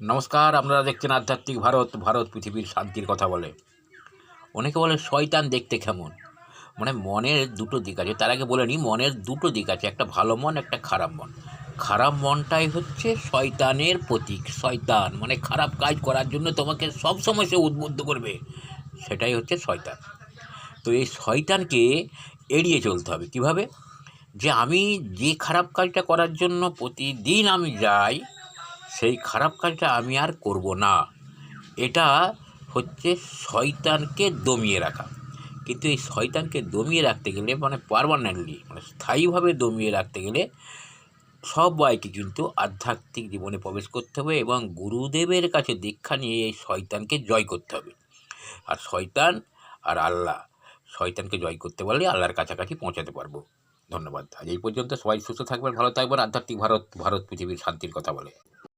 নমস্কার, আপনারা দেখছেন আধ্যাত্মিক ভারত। ভারত পৃথিবীর শান্তির কথা বলে। অনেকে বলে শয়তান দেখতে কেমন, মানে মনের দুটো দিক আছে। তার আগে বলে নিই, মনের দুটো দিক আছে, একটা ভালো মন, একটা খারাপ মন। খারাপ মনটাই হচ্ছে শয়তানের প্রতীক। শয়তান মানে খারাপ কাজ করার জন্য তোমাকে সবসময় সে উদ্বুদ্ধ করবে, সেটাই হচ্ছে শয়তান। তো এই শয়তানকে এড়িয়ে চলতে হবে। কিভাবে? যে আমি যে খারাপ কাজটা করার জন্য প্রতিদিন আমি যাই, সেই খারাপ কাজটা আমি আর করব না। এটা হচ্ছে শয়তানকে দমিয়ে রাখা। কিন্তু এই শয়তানকে দমিয়ে রাখতে গেলে, মানে পার্মানেন্টলি, মানে স্থায়ীভাবে দমিয়ে রাখতে গেলে সবাইকে কিন্তু আধ্যাত্মিক জীবনে প্রবেশ করতে হবে এবং গুরুদেবের কাছে দীক্ষা নিয়ে এই শয়তানকে জয় করতে হবে। আর শয়তান আর আল্লাহ, শয়তানকে জয় করতে পারলে আল্লাহর কাছাকাছি পৌঁছাতে পারবো। ধন্যবাদ। আজ এই পর্যন্ত। সবাই সুস্থ থাকবেন, ভালো থাকবেন। আধ্যাত্মিক ভারত, ভারত পৃথিবীর শান্তির কথা বলে।